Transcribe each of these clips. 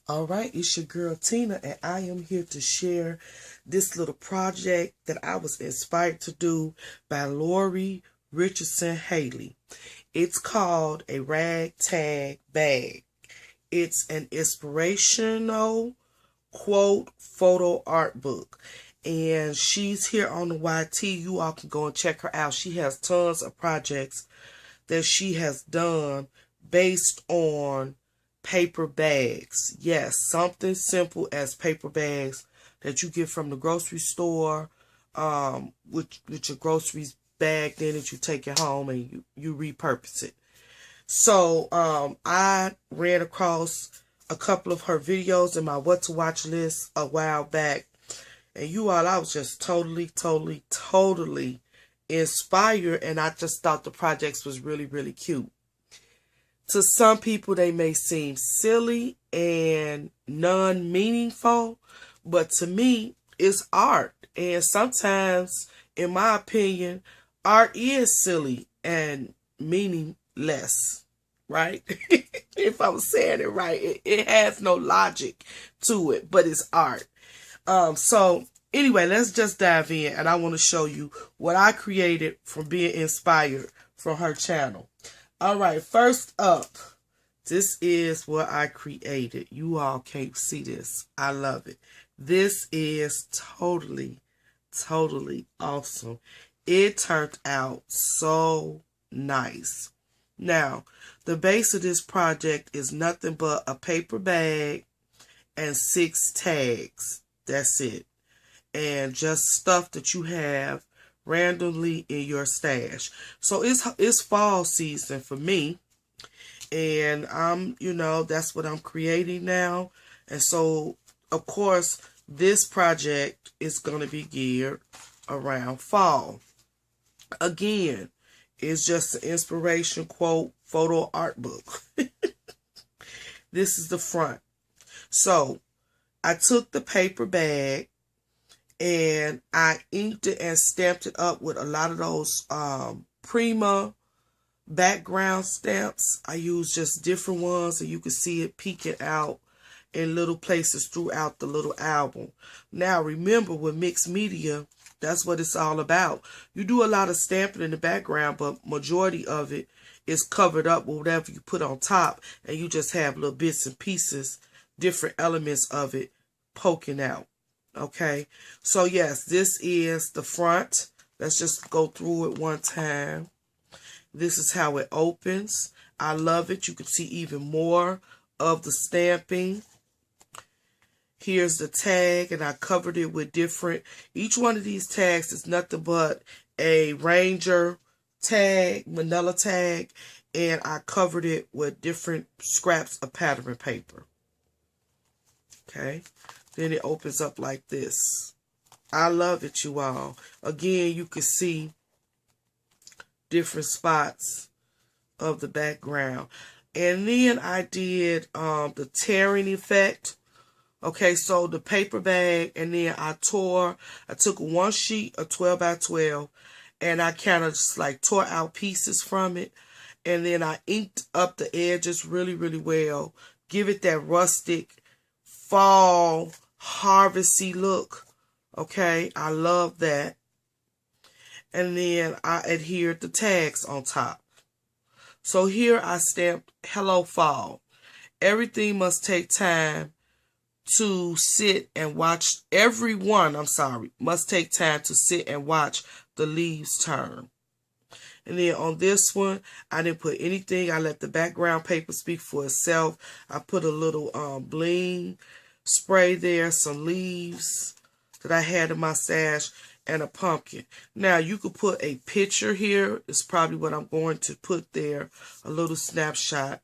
All right, it's your girl Tina, and I am here to share this little project that I was inspired to do by Lori Richardson Haley. It's called a ragtag bag. It's an inspirational quote photo art book, and she's here on the YT. You all can go and check her out. She has tons of projects that she has done based on paper bags. Yes, something simple as paper bags that you get from the grocery store, with your groceries bagged in it. You take it home and you repurpose it. So I ran across a couple of her videos in my what to watch list a while back, and you all, I was just totally inspired, and I just thought the projects was really cute. To some people, they may seem silly and non-meaningful, but to me, it's art. And sometimes, in my opinion, art is silly and meaningless, right? If I was saying it right, it has no logic to it, but it's art. So anyway, let's just dive in, and I want to show you what I created from being inspired from her channel. All right, first up, this is what I created. You all can't see this. I love it. This is totally awesome. It turned out so nice. Now, the base of this project is nothing but a paper bag and 6 tags. That's it. And just stuff that you have randomly in your stash. So it's fall season for me, and that's what I'm creating now. And so of course this project is going to be geared around fall. Again, it's just an inspiration quote photo art book. This is the front. So I took the paper bag and I inked it and stamped it up with a lot of those Prima background stamps. I used just different ones, and you can see it peeking out in little places throughout the little album. Now, remember, with mixed media, that's what it's all about. You do a lot of stamping in the background, but majority of it is covered up with whatever you put on top, and you just have little bits and pieces, different elements of it poking out. Okay, so yes, this is the front. Let's just go through it one time. This is how it opens. I love it. You can see even more of the stamping. Here's the tag, and I covered it with different, each one of these tags is nothing but a Ranger tag, manila tag, and I covered it with different scraps of pattern paper. Okay. Then it opens up like this. I love it, you all. Again, you can see different spots of the background. And then I did the tearing effect. Okay, so the paper bag, and then I took one sheet of 12 by 12, and I kind of just like tore out pieces from it. And then I inked up the edges really well. Give it that rustic fall harvesty look. Okay, I love that. And then I adhered the tags on top. So here I stamped Hello Fall. Everything must take time to sit and watch. Must take time to sit and watch the leaves turn. And then on this one, I didn't put anything. I let the background paper speak for itself. I put a little bling spray there, some leaves that I had in my stash, and a pumpkin. Now, you could put a picture here. It's probably what I'm going to put there, a little snapshot.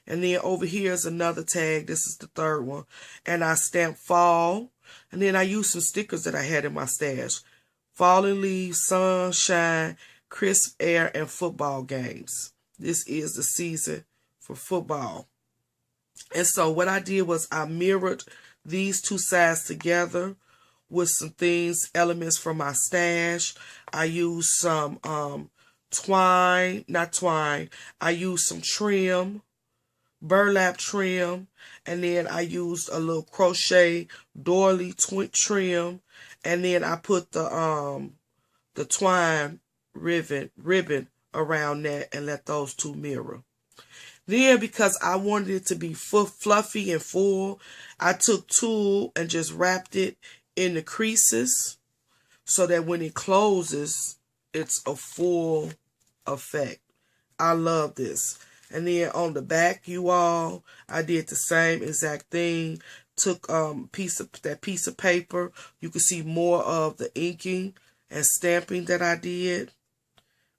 And then over here is another tag. This is the third one. And I stamped fall. And then I used some stickers that I had in my stash. Falling leaves, sunshine, crisp air, and football games. This is the season for football. And so what I did was I mirrored these two sides together with some elements from my stash. I used some I used some trim burlap trim, and then I used a little crochet doily trim, and then I put the twine ribbon around that and let those two mirror. Then, because I wanted it to be fluffy and full, I took tulle and just wrapped it in the creases so that when it closes, it's a full effect. I love this. And then on the back, you all, I did the same exact thing. Took that piece of paper. You can see more of the inking and stamping that I did.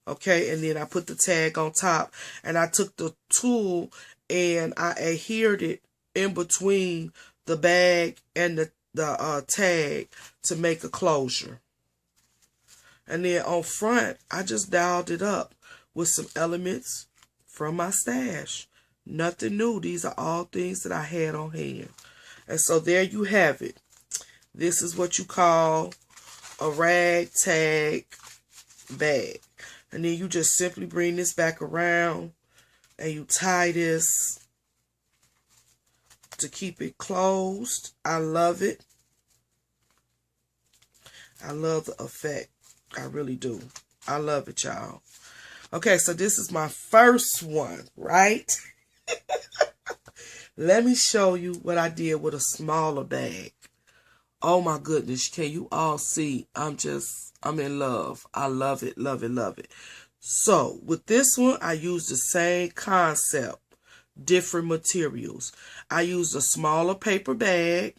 Okay, and then I put the tag on top, and I took the tulle and I adhered it in between the bag and the tag to make a closure. And then on front, I just dialed it up with some elements from my stash. Nothing new. These are all things that I had on hand. And so there you have it. This is what you call a ragtag bag. And then you just simply bring this back around and you tie this to keep it closed. I love it. I love the effect. I really do. I love it, y'all. Okay, so this is my first one, right? Let me show you what I did with a smaller bag. Oh my goodness, can you all see? I'm in love. I love it, love it, love it. So with this one, I used the same concept, different materials. I used a smaller paper bag.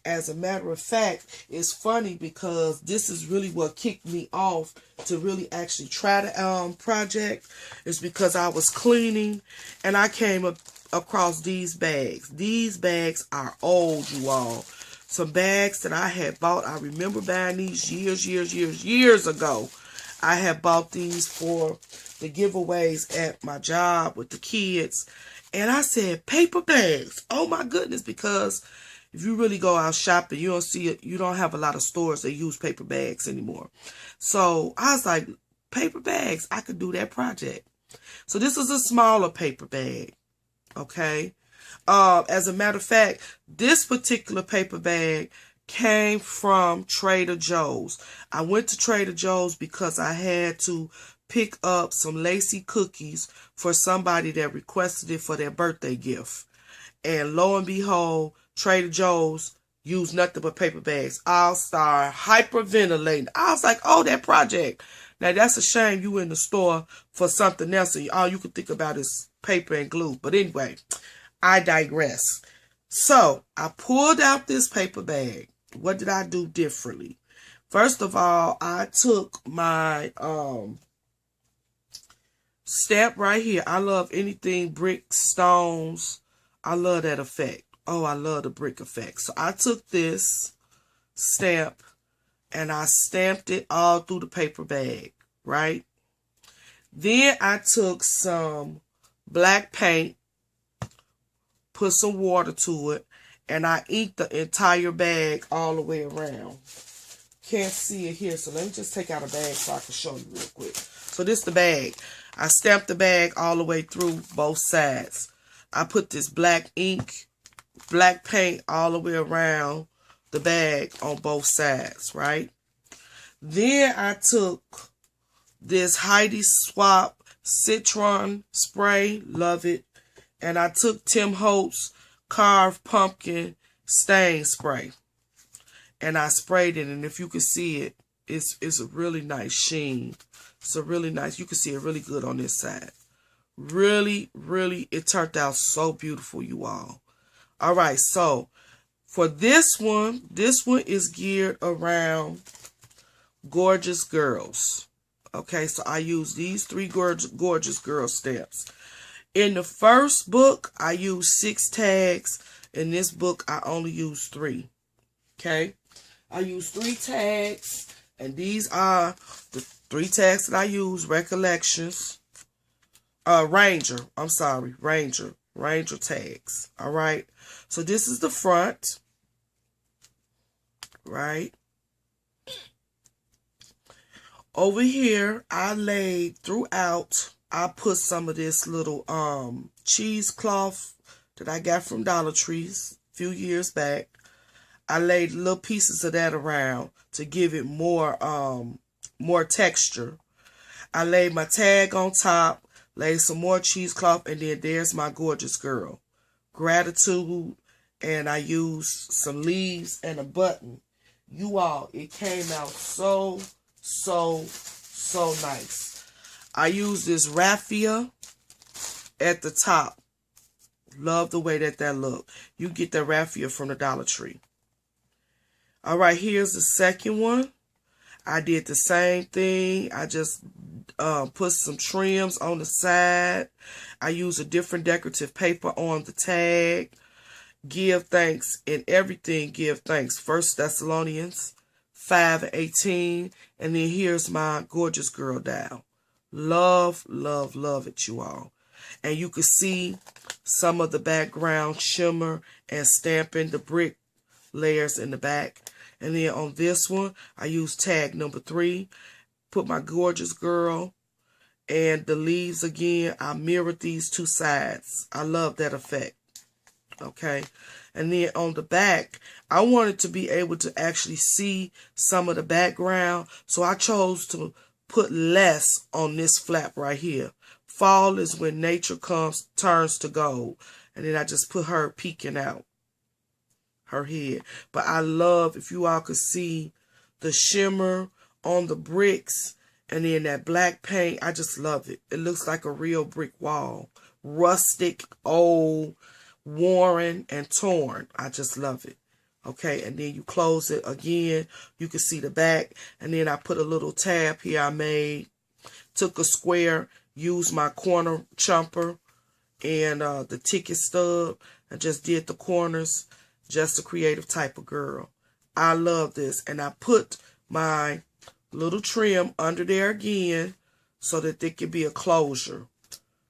As a matter of fact, it's funny because this is really what kicked me off to really actually try the project. Is because I was cleaning and I came across these bags. These bags are old, you all. Some bags that I had bought. I remember buying these years ago. I had bought these for the giveaways at my job with the kids. And I said, paper bags. Oh my goodness, because if you really go out shopping, you don't see it. You don't have a lot of stores that use paper bags anymore. So I was like, paper bags, I could do that project. So this is a smaller paper bag. Okay. As a matter of fact, this particular paper bag came from Trader Joe's. I went to Trader Joe's because I had to pick up some lacy cookies for somebody that requested it for their birthday gift. And lo and behold, Trader Joe's used nothing but paper bags. I'll start hyperventilating. I was like, oh, that project. Now, that's a shame you in the store for something else and all you can think about is paper and glue. But anyway, I digress. So, I pulled out this paper bag. What did I do differently? First of all, I took my stamp right here. I love anything brick, stones. I love that effect. Oh, I love the brick effect. So, I took this stamp and I stamped it all through the paper bag, right? Then I took some black paint, put some water to it, and I inked the entire bag all the way around. Can't see it here, so let me just take out a bag so I can show you real quick. So this is the bag. I stamped the bag all the way through both sides. I put this black ink, black paint all the way around the bag on both sides, right? Then I took this Heidi Swap Citron spray, love it. And I took Tim Holtz Carved Pumpkin Stain Spray. And I sprayed it, and if you can see it, it's a really nice sheen. It's a really nice, you can see it really good on this side. Really, really, it turned out so beautiful, you all. All right, so for this one is geared around gorgeous girls. Okay, so I use these 3 gorgeous girl stamps. In the first book, I used 6 tags. In this book, I only used 3. Okay, I used 3 tags, and these are the 3 tags that I use. Recollections. Ranger tags. All right. So this is the front. Right. Over here, I laid throughout, I put some of this little cheesecloth that I got from Dollar Trees a few years back. I laid little pieces of that around to give it more texture. I laid my tag on top, laid some more cheesecloth, and then there's my gorgeous girl. Gratitude, and I used some leaves and a button. You all, it came out so nice. I used this raffia at the top. Love the way that looked. You get that raffia from the Dollar Tree. All right, here's the second one. I did the same thing. I just put some trims on the side. I used a different decorative paper on the tag. Give thanks in everything. Give thanks. 1 Thessalonians 5:18. And then here's my gorgeous girl doll. Love, love, love it, you all. And you can see some of the background shimmer and stamping the brick layers in the back. And then on this one, I used tag number 3. Put my gorgeous girl and the leaves again. I mirrored these two sides. I love that effect. Okay. And then on the back, I wanted to be able to actually see some of the background. So I chose to put less on this flap right here. Fall is when nature turns to gold. And then I just put her peeking out. Her head. But I love, if you all could see the shimmer on the bricks and then that black paint. I just love it. It looks like a real brick wall. Rustic, old, worn, and torn. I just love it. Okay, and then you close it again. You can see the back. And then I put a little tab here I made. Took a square, used my corner chomper and the ticket stub. I just did the corners. Just a creative type of girl. I love this. And I put my little trim under there again so that there can be a closure.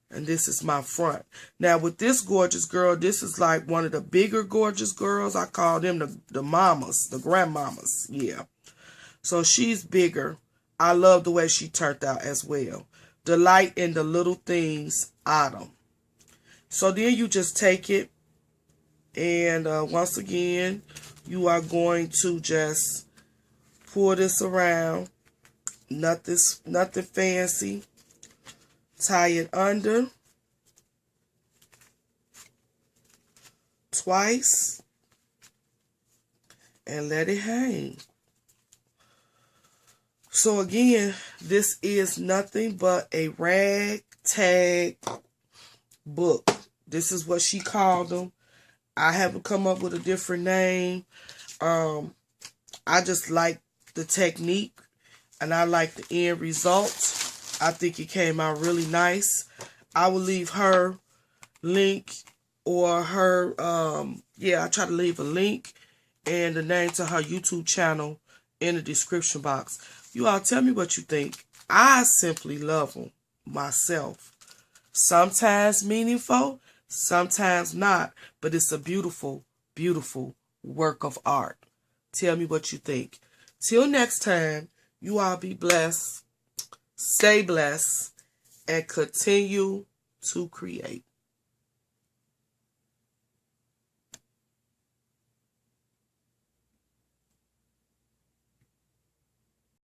And this is my front. Now with this gorgeous girl, this is like one of the bigger gorgeous girls. I call them the mamas, the grandmamas. Yeah. So she's bigger. I love the way she turned out as well. Delight in the little things, Autumn. So then you just take it. And once again, you are going to just pour this around. Nothing fancy. Tie it under twice and let it hang. So again, this is nothing but a ragtag book. This is what she called them. I haven't come up with a different name. I just like the technique and I like the end result. I think it came out really nice. I will leave her link or her, I try to leave a link and the name to her YouTube channel in the description box. You all tell me what you think. I simply love them myself. Sometimes meaningful, sometimes not, but it's a beautiful, beautiful work of art. Tell me what you think. Till next time, you all be blessed, stay blessed, and continue to create.